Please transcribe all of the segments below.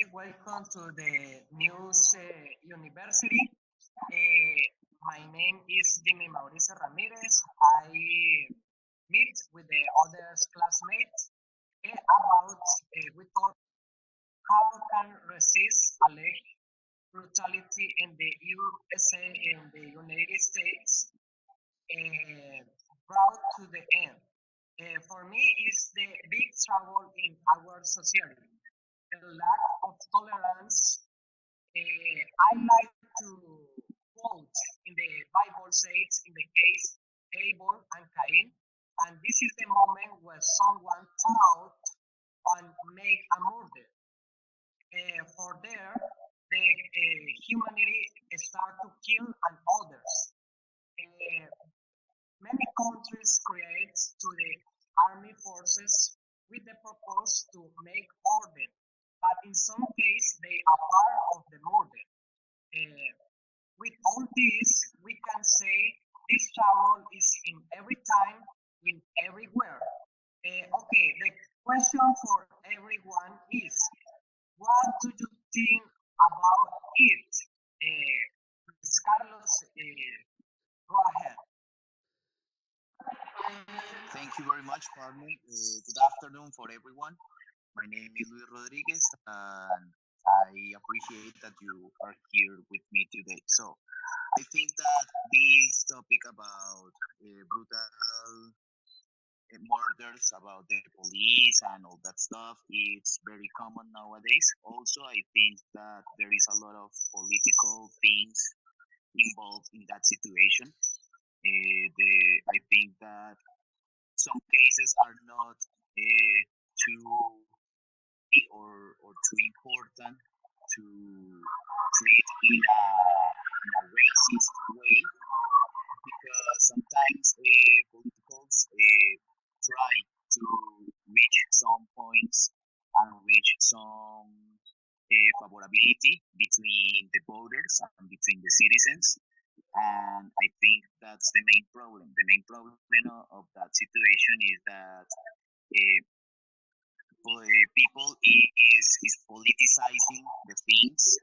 welcome to the News University. My name is Jimmy Mauricio Ramirez. I meet with the other classmates about we talk how can resist alleged brutality in the USA and the United States uh, brought to the end. For me, is the big trouble in our society, the lack of tolerance. I like to quote in the Bible says in the case Abel and Cain, and this is the moment where someone thought and make a murder. For there, the humanity start to kill and others. Uh, Many countries create to the army forces with the purpose to make order, but in some cases they are part of the murder. Uh, with all this, we can say this trouble is in every time, in everywhere. Okay, the question for everyone is, what do you think about it? Luis Carlos, go ahead. Thank you very much, partner. Good afternoon for everyone. My name is Luis Rodriguez, and I appreciate that you are here with me today. So, I think that this topic about brutal murders, about the police, and all that stuff, it's very common nowadays. Also, I think that there is a lot of political things involved in that situation. I think that some cases are not too big or too important to treat in a racist way because sometimes politicals try to reach some points and reach some favorability between the voters and between the citizens, and I think that's the main problem. The main problem of that situation is that people is politicizing the things,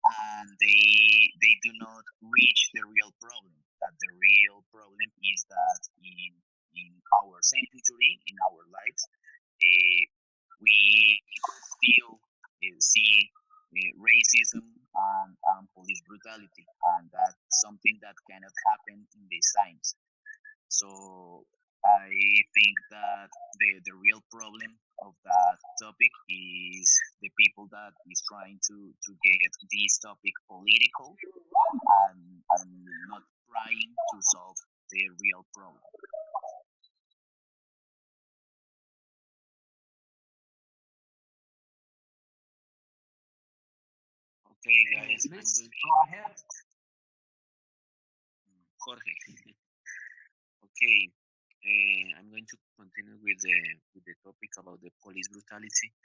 and they do not reach the real problem. That the real problem is that in our century, in our lives, uh, we still see racism and police brutality, and that's something that cannot happen in these times. So I think that the real problem of that topic is the people that is trying to get this topic political, and not trying to solve the real problem. Okay, guys, I'm Luis, going. go ahead. Jorge. Okay, I'm going to continue with the topic about the police brutality.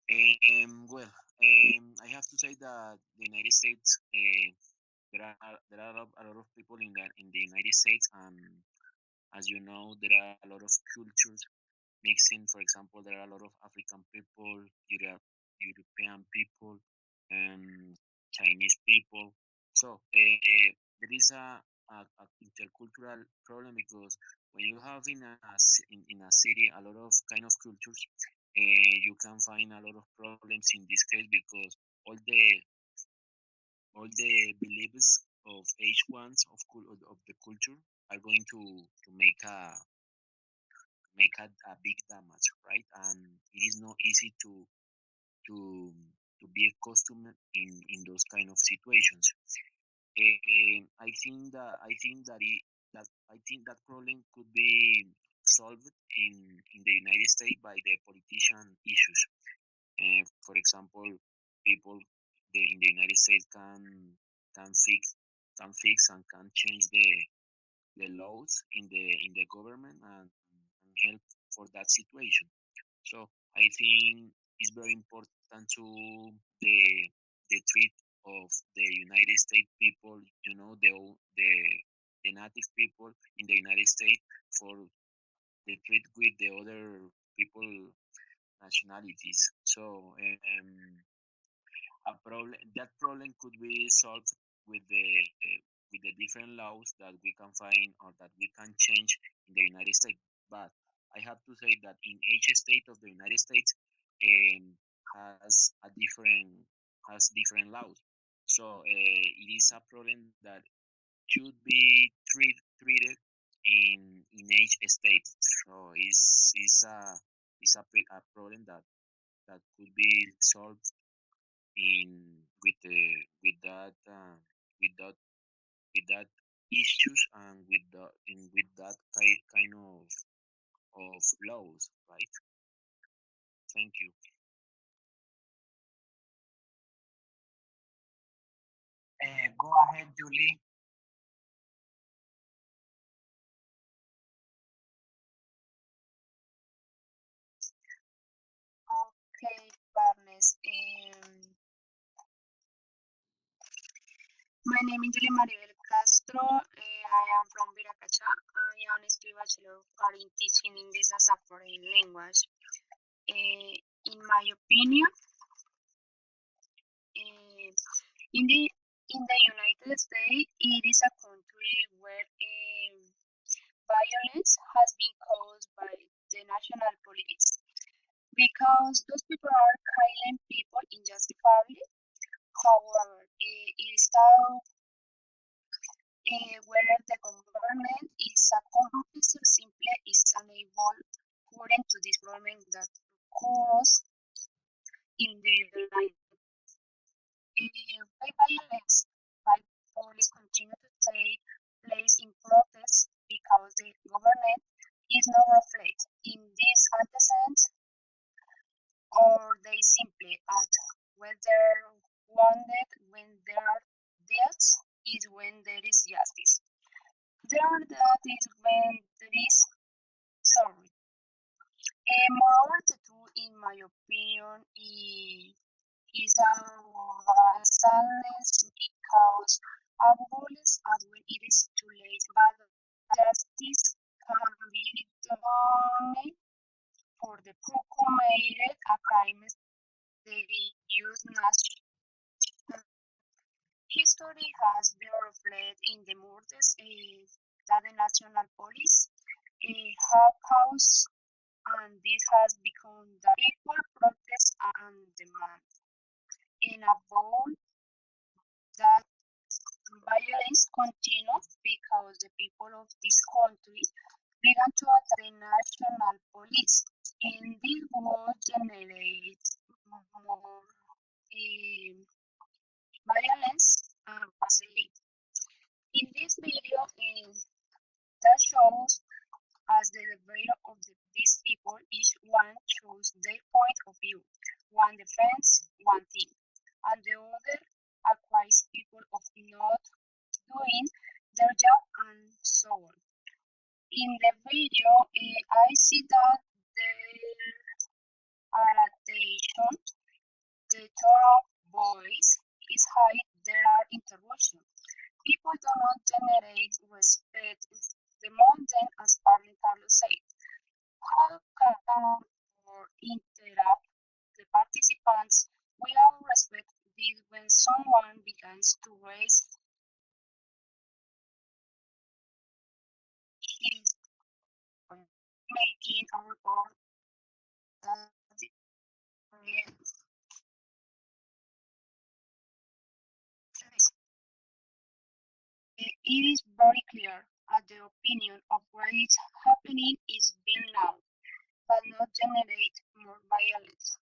I have to say that the United States, there are a lot of people in the United States, and as you know, there are a lot of cultures mixing. For example, there are a lot of African people, European people, and Chinese people. So there is a intercultural problem because when you have in a city a lot of kind of cultures, you can find a lot of problems in this case because all the beliefs of each ones of the culture are going to make a big damage, right? And it is not easy to to be accustomed in those kind of situations. I think that problem could be solved in the United States by the politician issues. For example, people in the United States can fix and can change the laws in the government, and help for that situation. So I think it's very important to the the treat of the United States people, the native people in the United States, for the treat with the other people nationalities. So a problem that problem could be solved with the different laws that we can find or that we can change in the United States. But I have to say that in each state of the United States um, has a different laws. So it is a problem that should be treated in each state. So it's a problem that could be solved in with that with that issues and with that kind of laws, right? Thank you. Go ahead, Julie. Okay, partners. My name is Julie Maribel Castro. I am from Viracacha. I am a student bachelor of art in teaching English as a foreign language. In my opinion, uh, in the United States, it is a country where violence has been caused by the national police because those people are killing people injustifiably. However, it is how whether the government is a complice or simply is unable current to this problem that occurs in the United by violence by police continue to take place in protests because the government is not reflect in these antecedents or they simply act when they're wanted when there are deaths is when there is justice. There that is when there is sorry. Moreover, the truth, in my opinion, is a sadness because abolish as when it is too late, but justice can be done for the who committed a crime. They use national history has been reflected in the murders that the national police have caused, and this has become the people protest and demand. In a vote that violence continues because the people of this country began to attack the national police. In this would generate more violence and facility. In this video, that shows as the debate of these people, each one shows their point of view. One defends one thing, and the other accuses people of not doing their job and so on. In the video, I see that there are attention, the tone of voice is high, there are interruptions. People do not generate respect the mountain as Parlin Carlos said. How can or interrupt the participants without respect this when someone begins to raise his point, making a report that it is very clear that the opinion of what is happening is being now, but not generate more violence.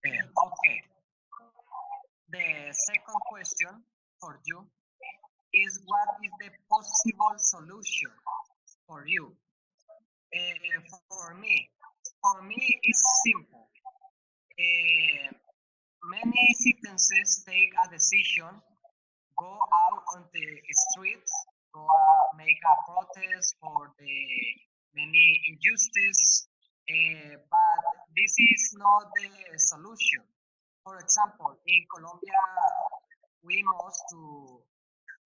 Okay. The second question for you is what is the possible solution for you? For me, it's simple. Uh, Many citizens take a decision, go out on the streets, make a protest for the many injustice, but this is not the solution. For example, in Colombia, we must to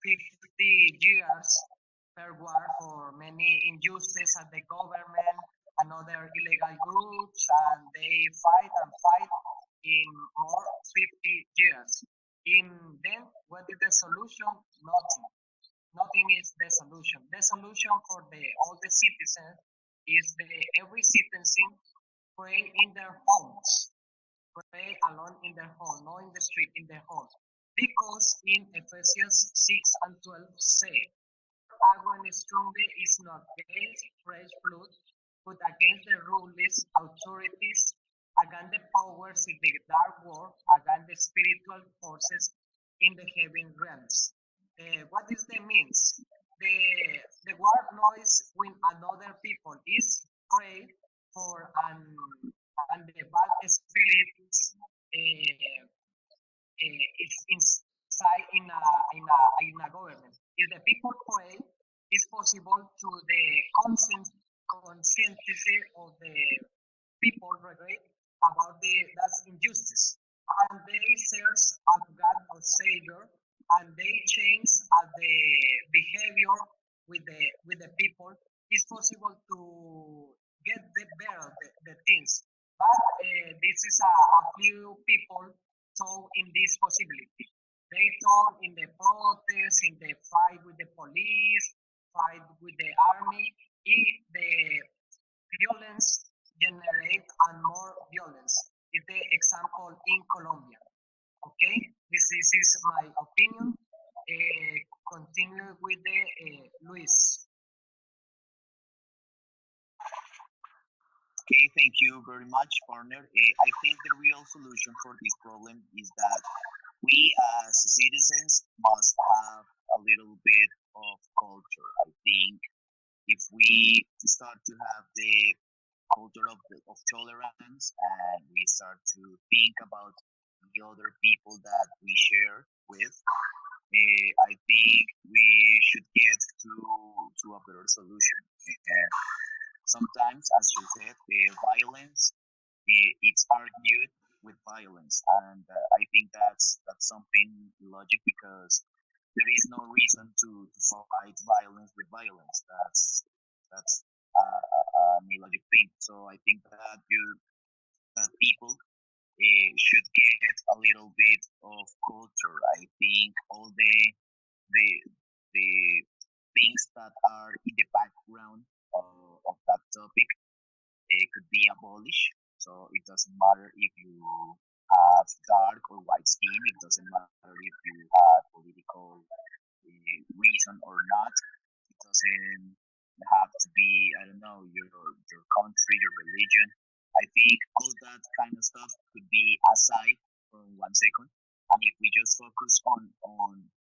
50 years per war for many injustices at the government and other illegal groups, and they fight and fight in more 50 years. In then, what is the solution? Nothing. Nothing is the solution. The solution for all the citizens is every citizen pray in their homes, pray alone in their home, not in the street, in their home. Because in Ephesians 6 and 12 say, our struggle is not against fresh blood, but against the rulers, authorities, against the powers in the dark world, against the spiritual forces in the heaven realms. What is the means? The the war noise with another people is pray for and the bad spirits is inside in a government. If the people pray, it's possible to the conscientiously of the people regret about that injustice, and they search at God or Savior, and they change the behavior with the people. It's possible to get the better the things, but this is a few people saw in this possibility. They saw in the protest, in the fight with the police, fight with the army, the violence generate and more violence. Is the example in Colombia. Okay, this is my opinion. Continue with the Luis. Okay, thank you very much, partner. I think the real solution for this problem is that we as citizens must have a little bit of culture. I think if we start to have the culture of tolerance and we start to think about the other people that we share with, I think we should get to a better solution. Sometimes, as you said, violence it's argued with violence, and I think that's something logic because there is no reason to fight violence with violence. That's an illogic thing. So I think that that people should get a little bit of culture. I think all the the things that are in the background of that topic could be abolished. So it doesn't matter if you have dark or white skin. It doesn't matter if you have political reason or not. It doesn't have to be, I don't know, your country, your religion. I think all that kind of stuff could be aside for 1 second. And if we just focus on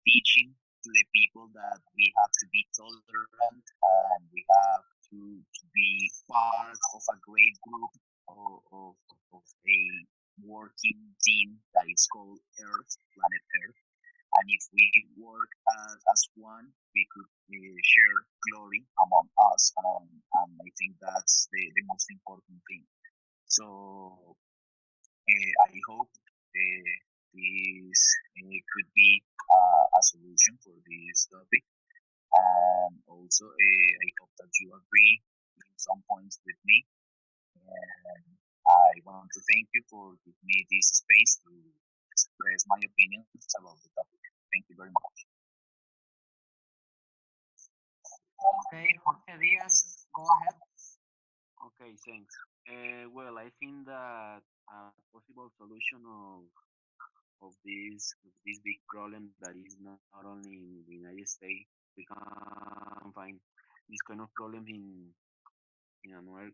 teaching to the people that we have to be tolerant and we have to be part of a great group of a working team that is called Earth, planet Earth. And if we work as one, we could share glory among us. And I think that's the most important thing. So I hope this could be a solution for this topic. And also, I hope that you agree in some points with me. And I want to thank you for giving me this space to express my opinions about the topic. Thank you very much. Okay, Jorge Diaz, go ahead. Okay, thanks. Well, I think that a possible solution of this big problem that is not only in the United States, we can find this kind of problem in another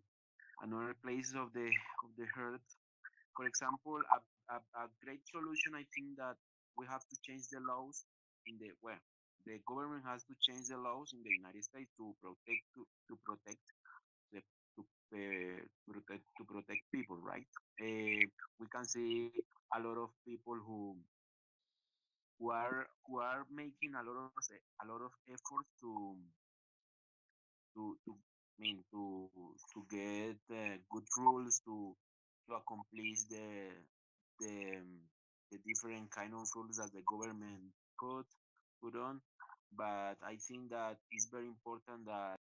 places of the earth. For example, a great solution I think that we have to change the laws in the well, the government has to change the laws in the United States to protect the to protect people, right? We can see a lot of people who are making a lot of effort to to get good rules to accomplish the the different kind of rules that the government put put on. but I think that it's very important that